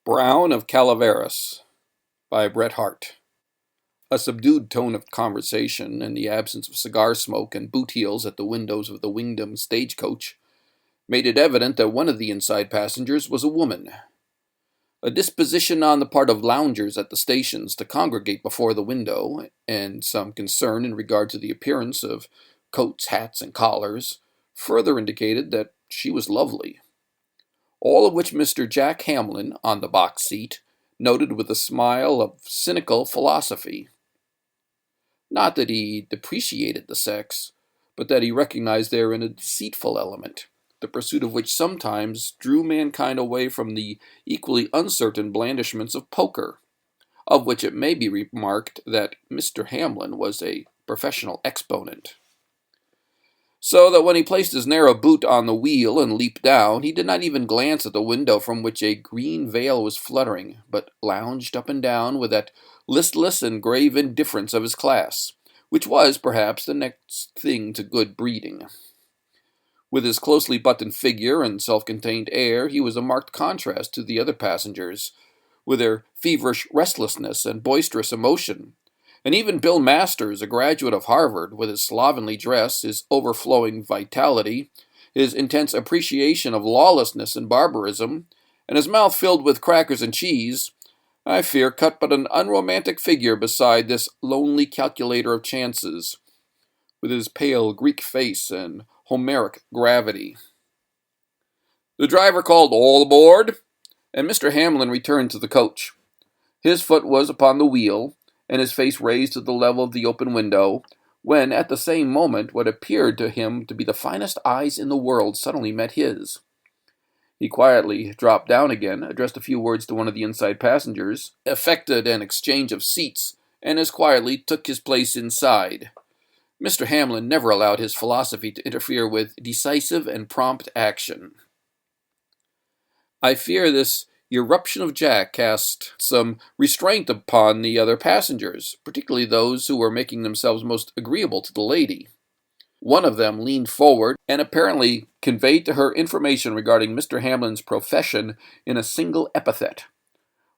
Brown of Calaveras by Bret Harte. A subdued tone of conversation, and the absence of cigar smoke and boot heels at the windows of the Wingdam stagecoach, made it evident that one of the inside passengers was a woman. A disposition on the part of loungers at the stations to congregate before the window, and some concern in regard to the appearance of coats, hats, and collars, further indicated that she was lovely. All of which Mr. Jack Hamlin, on the box seat, noted with a smile of cynical philosophy. Not that he depreciated the sex, but that he recognized therein a deceitful element, the pursuit of which sometimes drew mankind away from the equally uncertain blandishments of poker, of which it may be remarked that Mr. Hamlin was a professional exponent. So that when he placed his narrow boot on the wheel and leaped down, he did not even glance at the window from which a green veil was fluttering, but lounged up and down with that listless and grave indifference of his class, which was, perhaps, the next thing to good breeding. With his closely buttoned figure and self-contained air, he was a marked contrast to the other passengers, with their feverish restlessness and boisterous emotion. And even Bill Masters, a graduate of Harvard, with his slovenly dress, his overflowing vitality, his intense appreciation of lawlessness and barbarism, and his mouth filled with crackers and cheese, I fear cut but an unromantic figure beside this lonely calculator of chances, with his pale Greek face and Homeric gravity. The driver called "All aboard," and Mr. Hamlin returned to the coach. His foot was upon the wheel, and his face raised to the level of the open window, when at the same moment what appeared to him to be the finest eyes in the world suddenly met his. He quietly dropped down again, addressed a few words to one of the inside passengers, effected an exchange of seats, and as quietly took his place inside. Mr. Hamlin never allowed his philosophy to interfere with decisive and prompt action. I fear this irruption of Jack cast some restraint upon the other passengers, particularly those who were making themselves most agreeable to the lady. One of them leaned forward and apparently conveyed to her information regarding Mr. Hamlin's profession in a single epithet.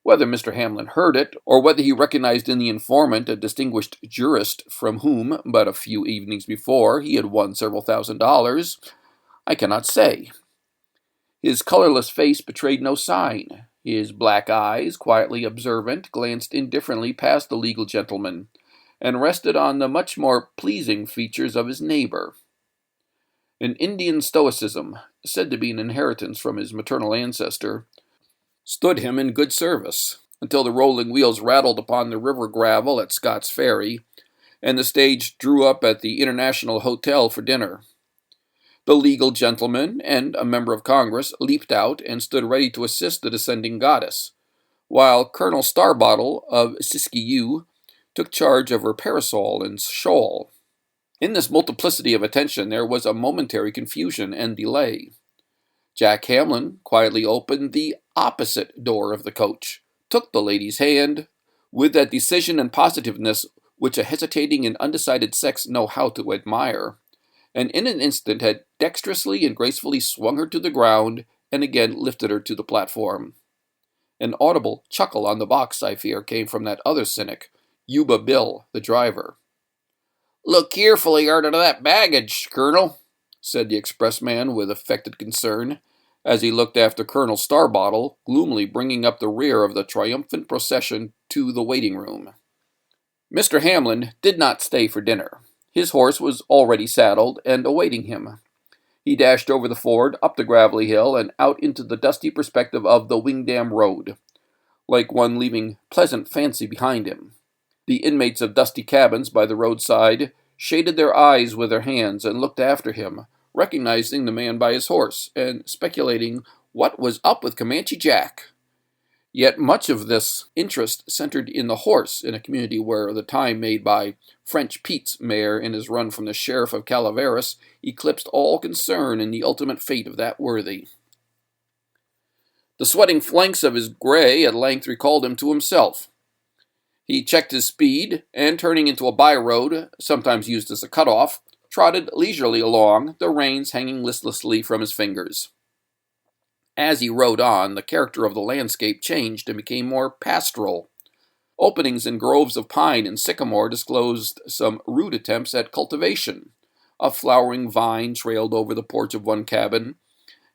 Whether Mr. Hamlin heard it, or whether he recognized in the informant a distinguished jurist from whom, but a few evenings before, he had won several $1,000s, I cannot say. His colorless face betrayed no sign. His black eyes, quietly observant, glanced indifferently past the legal gentleman, and rested on the much more pleasing features of his neighbor. An Indian stoicism, said to be an inheritance from his maternal ancestor, stood him in good service, until the rolling wheels rattled upon the river gravel at Scott's Ferry, and the stage drew up at the International Hotel for dinner. The legal gentleman and a member of Congress leaped out and stood ready to assist the descending goddess, while Colonel Starbottle of Siskiyou took charge of her parasol and shawl. In this multiplicity of attention there was a momentary confusion and delay. Jack Hamlin quietly opened the opposite door of the coach, took the lady's hand, with that decision and positiveness which a hesitating and undecided sex know how to admire, and in an instant had dexterously and gracefully swung her to the ground and again lifted her to the platform. An audible chuckle on the box, I fear, came from that other cynic, Yuba Bill, the driver. "Look carefully arter that baggage, Colonel," said the expressman with affected concern, as he looked after Colonel Starbottle, gloomily bringing up the rear of the triumphant procession to the waiting room. Mr. Hamlin did not stay for dinner. His horse was already saddled and awaiting him. He dashed over the ford, up the gravelly hill, and out into the dusty perspective of the Wingdam Road, like one leaving pleasant fancy behind him. The inmates of dusty cabins by the roadside shaded their eyes with their hands and looked after him, recognizing the man by his horse, and speculating what was up with Comanche Jack. Yet much of this interest centered in the horse in a community where the time made by French Pete's mare in his run from the sheriff of Calaveras eclipsed all concern in the ultimate fate of that worthy. The sweating flanks of his gray at length recalled him to himself. He checked his speed, and turning into a by-road, sometimes used as a cut-off, trotted leisurely along, the reins hanging listlessly from his fingers. As he rode on, the character of the landscape changed and became more pastoral. Openings in groves of pine and sycamore disclosed some rude attempts at cultivation. A flowering vine trailed over the porch of one cabin,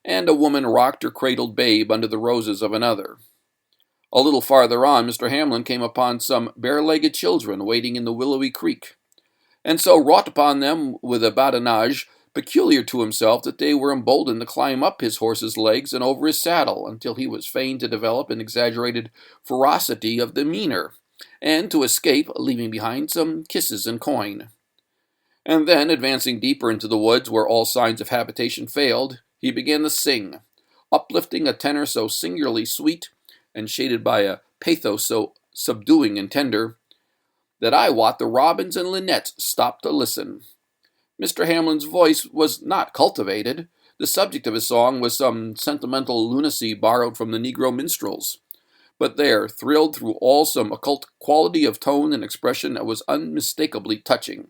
and a woman rocked her cradled babe under the roses of another. A little farther on, Mr. Hamlin came upon some bare-legged children wading in the willowy creek, and so wrought upon them with a badinage peculiar to himself that they were emboldened to climb up his horse's legs and over his saddle until he was fain to develop an exaggerated ferocity of demeanor, and to escape, leaving behind some kisses and coin. And then, advancing deeper into the woods where all signs of habitation failed, he began to sing, uplifting a tenor so singularly sweet and shaded by a pathos so subduing and tender, that I wot the robins and linnets stopped to listen. Mr. Hamlin's voice was not cultivated. The subject of his song was some sentimental lunacy borrowed from the Negro minstrels, but there thrilled through all some occult quality of tone and expression that was unmistakably touching.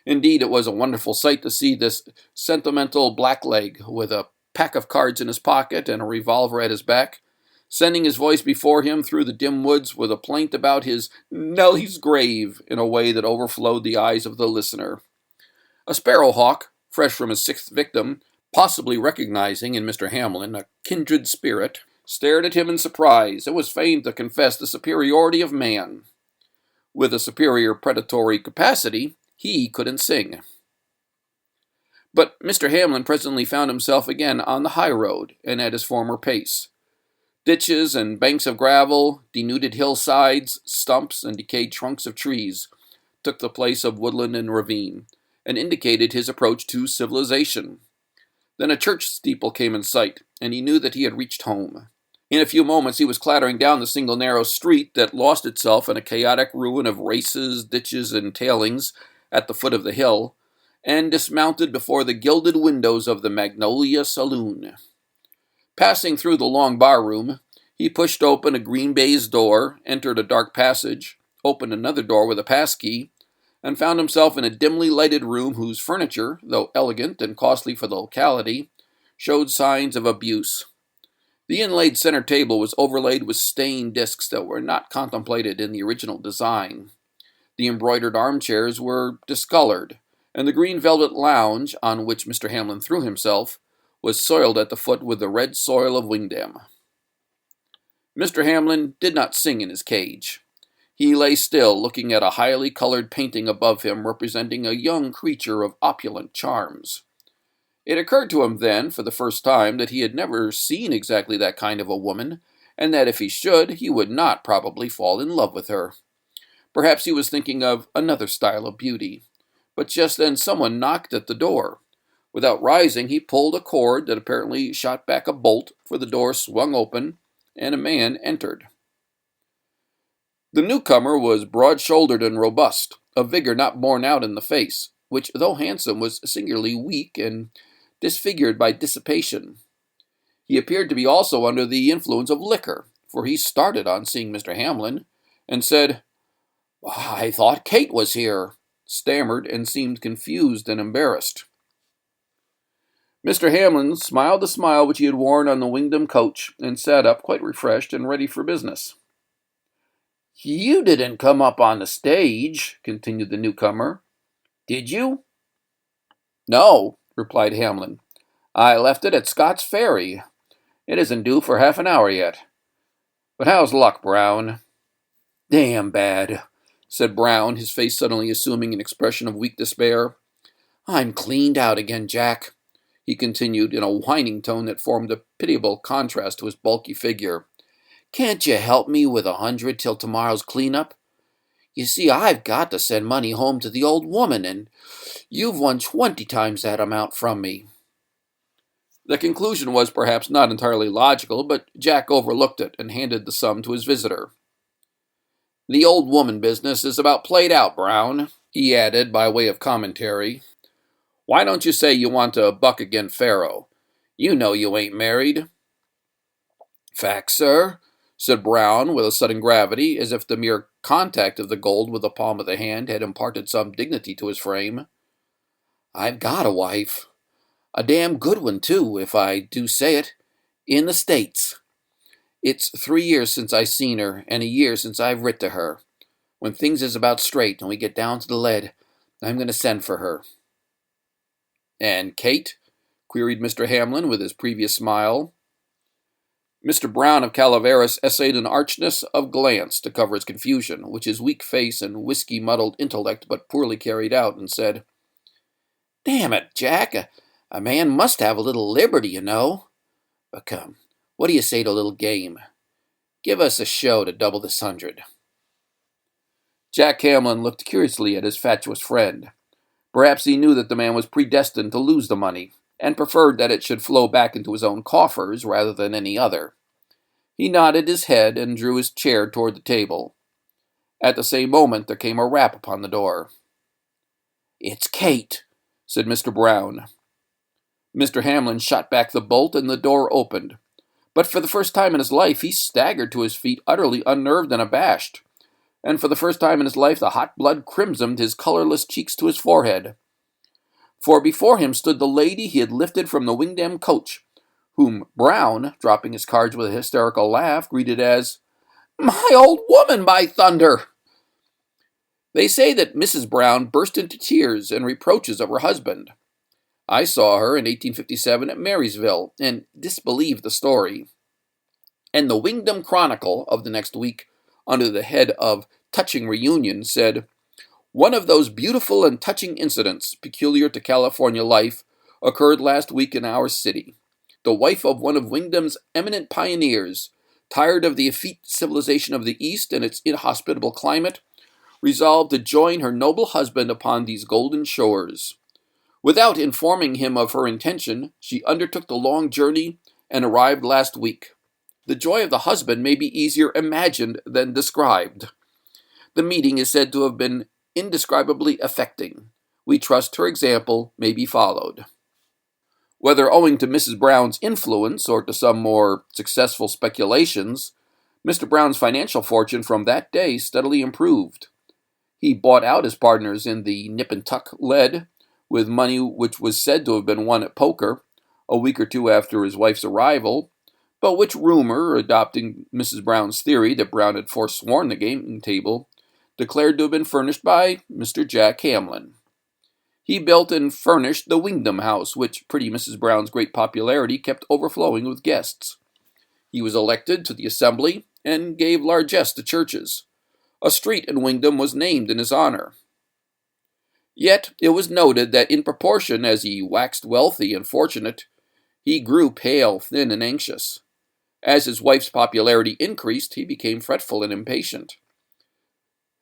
Indeed, it was a wonderful sight to see this sentimental blackleg, with a pack of cards in his pocket and a revolver at his back, sending his voice before him through the dim woods with a plaint about his Nellie's grave in a way that overflowed the eyes of the listener. A sparrowhawk, fresh from his sixth victim, possibly recognizing in Mr. Hamlin a kindred spirit, stared at him in surprise and was fain to confess the superiority of man. With a superior predatory capacity, he couldn't sing. But Mr. Hamlin presently found himself again on the high road and at his former pace. Ditches and banks of gravel, denuded hillsides, stumps, and decayed trunks of trees took the place of woodland and ravine, and indicated his approach to civilization. Then a church steeple came in sight, and he knew that he had reached home. In a few moments he was clattering down the single narrow street that lost itself in a chaotic ruin of races, ditches, and tailings at the foot of the hill, and dismounted before the gilded windows of the Magnolia Saloon. Passing through the long bar-room, he pushed open a green baize door, entered a dark passage, opened another door with a passkey, and found himself in a dimly lighted room whose furniture, though elegant and costly for the locality, showed signs of abuse. The inlaid center table was overlaid with stained discs that were not contemplated in the original design. The embroidered armchairs were discolored, and the green velvet lounge, on which Mr. Hamlin threw himself, was soiled at the foot with the red soil of Wingdam. Mr. Hamlin did not sing in his cage. He lay still, looking at a highly colored painting above him representing a young creature of opulent charms. It occurred to him then, for the first time, that he had never seen exactly that kind of a woman, and that if he should, he would not probably fall in love with her. Perhaps he was thinking of another style of beauty. But just then someone knocked at the door. Without rising, he pulled a cord that apparently shot back a bolt, for the door swung open, and a man entered. The newcomer was broad-shouldered and robust, a vigor not borne out in the face, which, though handsome, was singularly weak and disfigured by dissipation. He appeared to be also under the influence of liquor, for he started on seeing Mr. Hamlin, and said, "I thought Kate was here," stammered, and seemed confused and embarrassed. Mr. Hamlin smiled the smile which he had worn on the Wingdam coach, and sat up quite refreshed and ready for business. "You didn't come up on the stage," continued the newcomer. "Did you?" "No," replied Hamlin. "I left it at Scott's Ferry. It isn't due for half an hour yet. But how's luck, Brown?" "Damn bad," said Brown, his face suddenly assuming an expression of weak despair. "I'm cleaned out again, Jack," he continued in a whining tone that formed a pitiable contrast to his bulky figure. "Can't you help me with 100 till tomorrow's cleanup? You see, I've got to send money home to the old woman, and you've won 20 times that amount from me." The conclusion was perhaps not entirely logical, but Jack overlooked it and handed the sum to his visitor. "The old woman business is about played out, Brown," he added by way of commentary. "Why don't you say you want to buck agin Pharaoh? You know you ain't married." "Fact, sir," said Brown with a sudden gravity, as if the mere contact of the gold with the palm of the hand had imparted some dignity to his frame. "I've got a wife. A damn good one, too, if I do say it, In the States. It's 3 years since I seen her, and a year since I've writ to her. When things is about straight and we get down to the lead, I'm going to send for her." "And Kate?" queried Mr. Hamlin with his previous smile. Mr. Brown of Calaveras essayed an archness of glance to cover his confusion, which his weak face and whiskey-muddled intellect but poorly carried out, and said, "Damn it, Jack, a man must have a little liberty, you know. But come, what do you say to a little game? Give us a show to double this 100. Jack Hamlin looked curiously at his fatuous friend. Perhaps he knew that the man was predestined to lose the money, and preferred that it should flow back into his own coffers rather than any other. He nodded his head and drew his chair toward the table. At the same moment there came a rap upon the door. "It's Kate," said Mr. Brown. Mr. Hamlin shot back the bolt, and the door opened. But for the first time in his life he staggered to his feet utterly unnerved and abashed, and for the first time in his life the hot blood crimsoned his colorless cheeks to his forehead. For before him stood the lady he had lifted from the Wingdam coach, whom Brown, dropping his cards with a hysterical laugh, greeted as, "My old woman, by thunder!" They say that Mrs. Brown burst into tears and reproaches of her husband. I saw her in 1857 at Marysville, and disbelieved the story. And the Wingdam Chronicle of the next week, under the head of Touching Reunion, said, "One of those beautiful and touching incidents peculiar to California life occurred last week in our city. The wife of one of Wingdam's eminent pioneers, tired of the effete civilization of the East and its inhospitable climate, resolved to join her noble husband upon these golden shores. Without informing him of her intention, she undertook the long journey and arrived last week. The joy of the husband may be easier imagined than described. The meeting is said to have been indescribably affecting. We trust her example may be followed." Whether owing to Mrs. Brown's influence or to some more successful speculations, Mr. Brown's financial fortune from that day steadily improved. He bought out his partners in the Nip and Tuck lead, with money which was said to have been won at poker, a week or two after his wife's arrival, but which rumor, adopting Mrs. Brown's theory that Brown had forsworn the gaming table, declared to have been furnished by Mr. Jack Hamlin. He built and furnished the Wingdam House, which pretty Mrs. Brown's great popularity kept overflowing with guests. He was elected to the Assembly and gave largesse to churches. A street in Wingdam was named in his honor. Yet it was noted that in proportion as he waxed wealthy and fortunate, he grew pale, thin, and anxious. As his wife's popularity increased, he became fretful and impatient.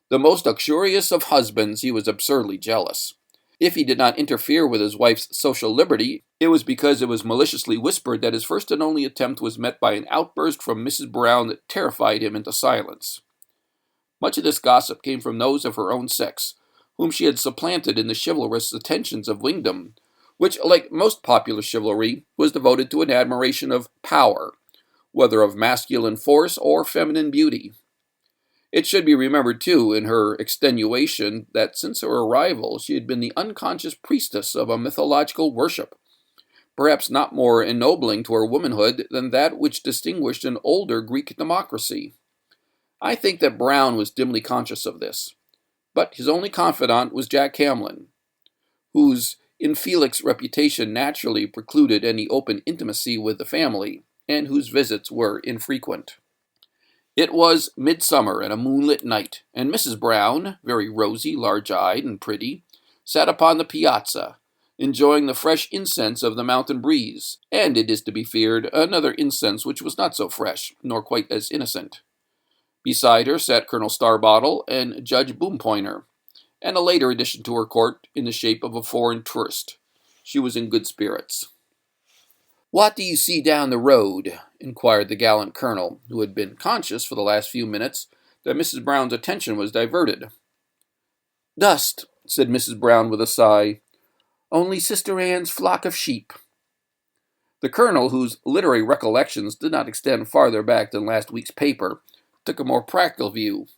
The most luxurious of husbands, he was absurdly jealous. If he did not interfere with his wife's social liberty, it was because it was maliciously whispered that his first and only attempt was met by an outburst from Mrs. Brown that terrified him into silence. Much of this gossip came from those of her own sex, whom she had supplanted in the chivalrous attentions of Wingdam, which, like most popular chivalry, was devoted to an admiration of power, whether of masculine force or feminine beauty. It should be remembered, too, in her extenuation, that since her arrival she had been the unconscious priestess of a mythological worship, perhaps not more ennobling to her womanhood than that which distinguished an older Greek democracy. I think that Brown was dimly conscious of this, but his only confidant was Jack Hamlin, whose infelix reputation naturally precluded any open intimacy with the family, and whose visits were infrequent. It was midsummer and a moonlit night, and Mrs. Brown, very rosy, large-eyed, and pretty, sat upon the piazza, enjoying the fresh incense of the mountain breeze, and, it is to be feared, another incense which was not so fresh, nor quite as innocent. Beside her sat Colonel Starbottle and Judge Boompointer, and a later addition to her court in the shape of a foreign tourist. She was in good spirits. "What do you see down the road?" inquired the gallant colonel, who had been conscious for the last few minutes that Mrs. Brown's attention was diverted. "Dust," said Mrs. Brown with a sigh. "Only Sister Anne's flock of sheep." The colonel, whose literary recollections did not extend farther back than last week's paper, took a more practical view.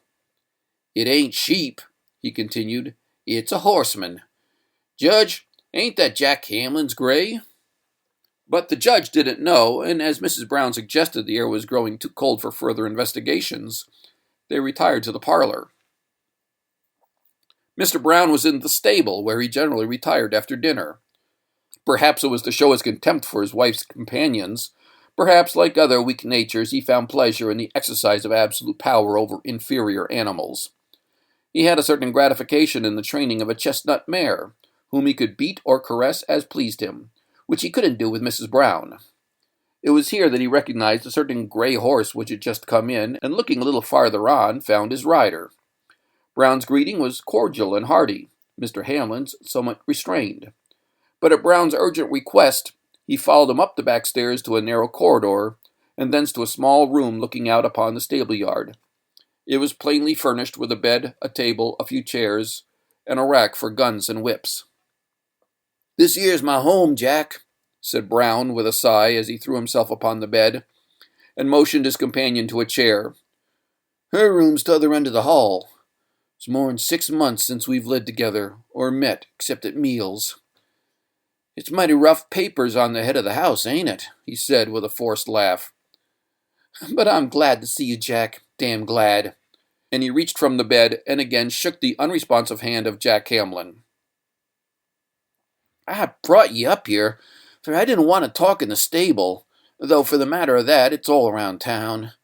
"It ain't sheep," he continued. "It's a horseman. Judge, ain't that Jack Hamlin's gray?" But the judge didn't know, and as Mrs. Brown suggested the air was growing too cold for further investigations, they retired to the parlor. Mr. Brown was in the stable, where he generally retired after dinner. Perhaps it was to show his contempt for his wife's companions. Perhaps, like other weak natures, he found pleasure in the exercise of absolute power over inferior animals. He had a certain gratification in the training of a chestnut mare, whom he could beat or caress as pleased him, which he couldn't do with Mrs. Brown. It was here that he recognized a certain gray horse which had just come in, and looking a little farther on, found his rider. Brown's greeting was cordial and hearty, Mr. Hamlin's somewhat restrained. But at Brown's urgent request, he followed him up the back stairs to a narrow corridor, and thence to a small room looking out upon the stable yard. It was plainly furnished with a bed, a table, a few chairs, and a rack for guns and whips. "This here's my home, Jack," said Brown with a sigh as he threw himself upon the bed, and motioned his companion to a chair. "Her room's t'other end of the hall. It's more'n 6 months since we've lived together, or met, except at meals. It's mighty rough papers on the head of the house, ain't it?" he said with a forced laugh. "But I'm glad to see you, Jack, damn glad." And he reached from the bed and again shook the unresponsive hand of Jack Hamlin. "I brought ye up here, for I didn't want to talk in the stable, though for the matter of that, it's all around town.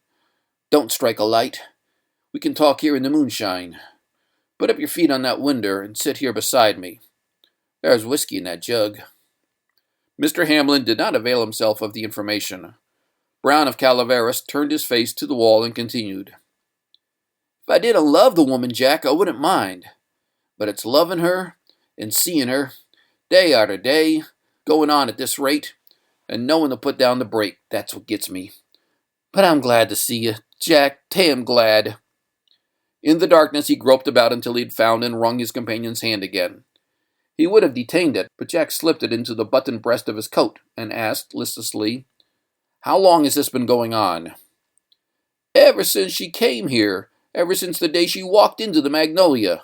Don't strike a light. We can talk here in the moonshine. Put up your feet on that winder and sit here beside me. There's whiskey in that jug." Mr. Hamlin did not avail himself of the information. Brown of Calaveras turned his face to the wall and continued. "If I didn't love the woman, Jack, I wouldn't mind. But it's loving her and seeing her, day arter day, going on at this rate, and knowing to put down the brake, that's what gets me. But I'm glad to see you, Jack, damn glad." In the darkness he groped about until he had found and wrung his companion's hand again. He would have detained it, but Jack slipped it into the buttoned breast of his coat, and asked, listlessly, "How long has this been going on?" "Ever since she came here, ever since the day she walked into the Magnolia.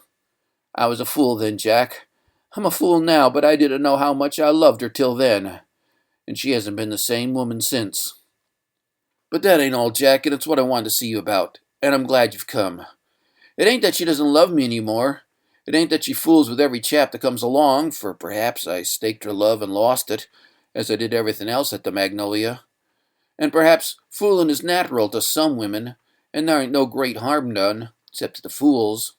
I was a fool then, Jack. I'm a fool now, but I didn't know how much I loved her till then, and she hasn't been the same woman since. But that ain't all, Jack, and it's what I wanted to see you about, and I'm glad you've come. It ain't that she doesn't love me any more. It ain't that she fools with every chap that comes along, for perhaps I staked her love and lost it, as I did everything else at the Magnolia. And perhaps fooling is natural to some women, and there ain't no great harm done, except to the fools.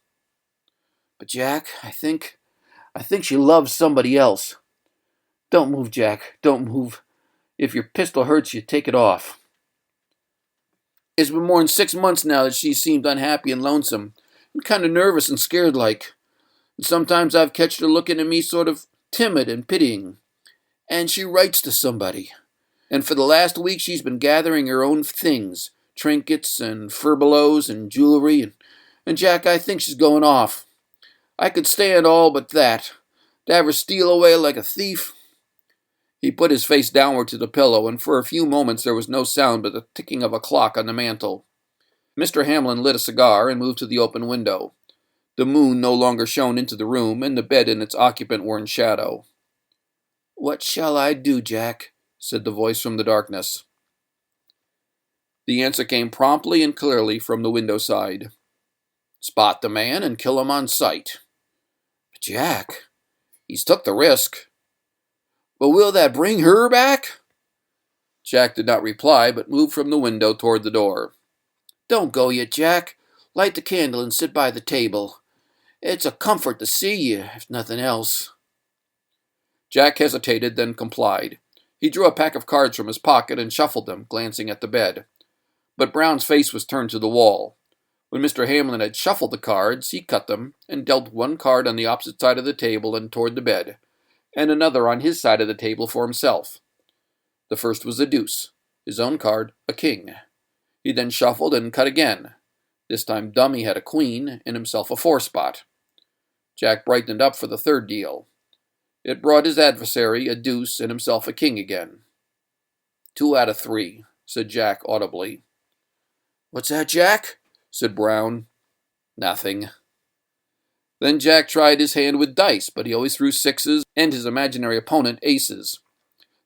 But, Jack, I think she loves somebody else. Don't move, Jack, don't move. If your pistol hurts you, take it off. It's been more'n 6 months now that she seemed unhappy and lonesome, and kind of nervous and scared like. And sometimes I've catched her looking at me sort of timid and pitying. And she writes to somebody. And for the last week she's been gathering her own things, trinkets and furbelows and jewelry, and Jack, I think she's going off. I could stand all but that. To have her steal away like a thief." He put his face downward to the pillow, and for a few moments there was no sound but the ticking of a clock on the mantel. Mr. Hamlin lit a cigar and moved to the open window. The moon no longer shone into the room, and the bed and its occupant were in shadow. "What shall I do, Jack?" said the voice from the darkness. The answer came promptly and clearly from the window side. "Spot the man and kill him on sight." "But, Jack, he's took the risk." "But will that bring her back?" Jack did not reply, but moved from the window toward the door. "Don't go yet, Jack. Light the candle and sit by the table. It's a comfort to see you, if nothing else." Jack hesitated, then complied. He drew a pack of cards from his pocket and shuffled them, glancing at the bed. But Brown's face was turned to the wall. When Mr. Hamlin had shuffled the cards, he cut them, and dealt one card on the opposite side of the table and toward the bed, and another on his side of the table for himself. The first was a deuce, his own card a king. He then shuffled and cut again. This time Dummy had a queen, and himself a 4-spot. Jack brightened up for the third deal. It brought his adversary a deuce and himself a king again. 2 out of 3, said Jack audibly. "What's that, Jack?" said Brown. "Nothing." Then Jack tried his hand with dice, but he always threw 6s, and his imaginary opponent aces.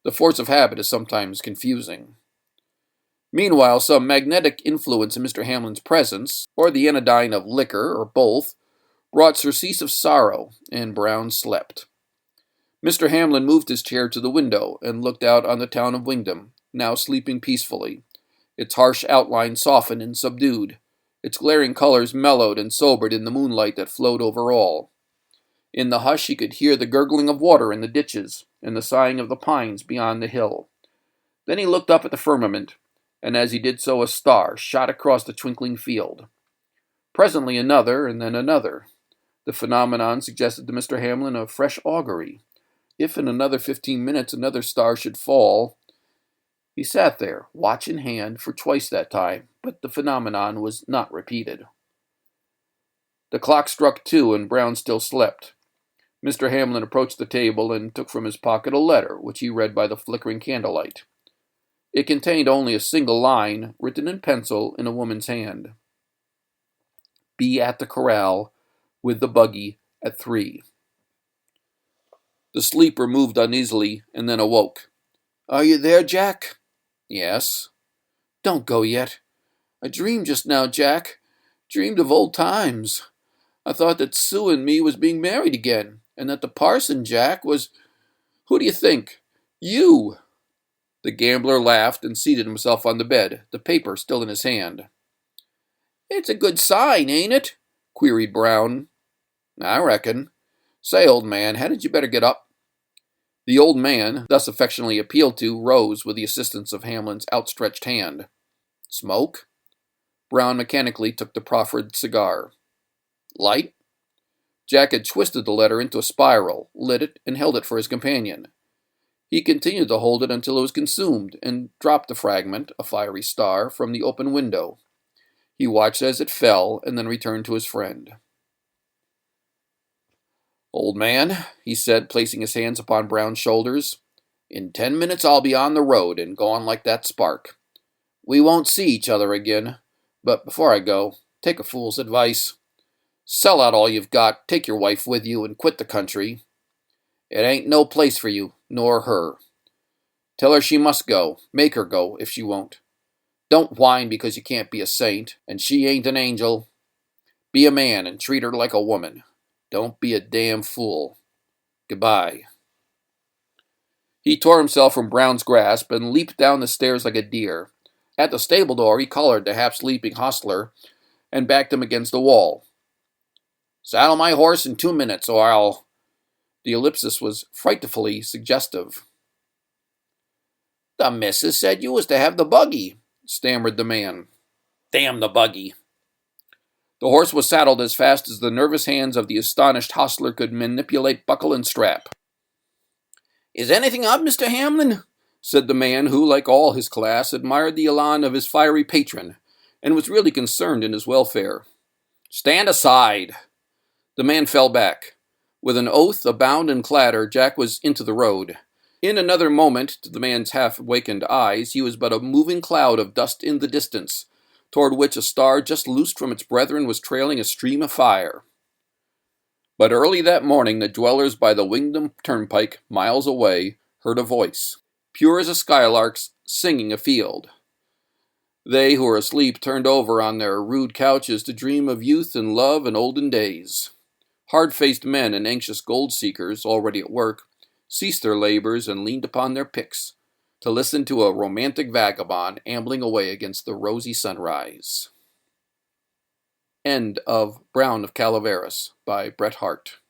The force of habit is sometimes confusing. Meanwhile, some magnetic influence in Mr. Hamlin's presence, or the anodyne of liquor, or both, brought surcease of sorrow, and Brown slept. Mr. Hamlin moved his chair to the window and looked out on the town of Wingdam, now sleeping peacefully, its harsh outline softened and subdued, its glaring colors mellowed and sobered in the moonlight that flowed over all. In the hush he could hear the gurgling of water in the ditches and the sighing of the pines beyond the hill. Then he looked up at the firmament, and as he did so a star shot across the twinkling field. Presently another, and then another. The phenomenon suggested to Mr. Hamlin a fresh augury. If in another 15 minutes another star should fall... He sat there, watch in hand, for twice that time, but the phenomenon was not repeated. The clock struck 2, and Brown still slept. Mr. Hamlin approached the table and took from his pocket a letter, which he read by the flickering candlelight. It contained only a single line, written in pencil in a woman's hand. Be at the corral with the buggy at 3. The sleeper moved uneasily and then awoke. Are you there, Jack? Yes. Don't go yet. I dreamed just now, Jack. Dreamed of old times. I thought that Sue and me was being married again, and that the parson, Jack, was... Who do you think? You! The gambler laughed and seated himself on the bed, the paper still in his hand. It's a good sign, ain't it? Queried Brown. I reckon. Say, old man, hadn't you better get up? The old man, thus affectionately appealed to, rose with the assistance of Hamlin's outstretched hand. Smoke? Brown mechanically took the proffered cigar. Light? Jack had twisted the letter into a spiral, lit it, and held it for his companion. He continued to hold it until it was consumed, and dropped the fragment, a fiery star, from the open window. He watched as it fell, and then returned to his friend. Old man, he said, placing his hands upon Brown's shoulders, in 10 minutes I'll be on the road and gone like that spark. We won't see each other again, but before I go, take a fool's advice. Sell out all you've got, take your wife with you, and quit the country. It ain't no place for you, nor her. Tell her she must go, make her go, if she won't. Don't whine because you can't be a saint, and she ain't an angel. Be a man and treat her like a woman. Don't be a damn fool. Goodbye. He tore himself from Brown's grasp and leaped down the stairs like a deer. At the stable door he collared the half-sleeping hostler and backed him against the wall. Saddle my horse in 2 minutes, or I'll... The ellipsis was frightfully suggestive. The missus said you was to have the buggy, stammered the man. Damn the buggy. The horse was saddled as fast as the nervous hands of the astonished hostler could manipulate buckle and strap. Is anything up, Mr. Hamlin? Said the man who, like all his class, admired the elan of his fiery patron, and was really concerned in his welfare. Stand aside! The man fell back. With an oath, a bound and clatter, Jack was into the road. In another moment, to the man's half-awakened eyes, he was but a moving cloud of dust in the distance, toward which a star just loosed from its brethren was trailing a stream of fire. But early that morning the dwellers by the Wingdam Turnpike, miles away, heard a voice, pure as a skylark's, singing afield. They who were asleep turned over on their rude couches to dream of youth and love and olden days. Hard-faced men and anxious gold-seekers, already at work, ceased their labors and leaned upon their picks, to listen to a romantic vagabond ambling away against the rosy sunrise. End of Brown of Calaveras by Bret Harte.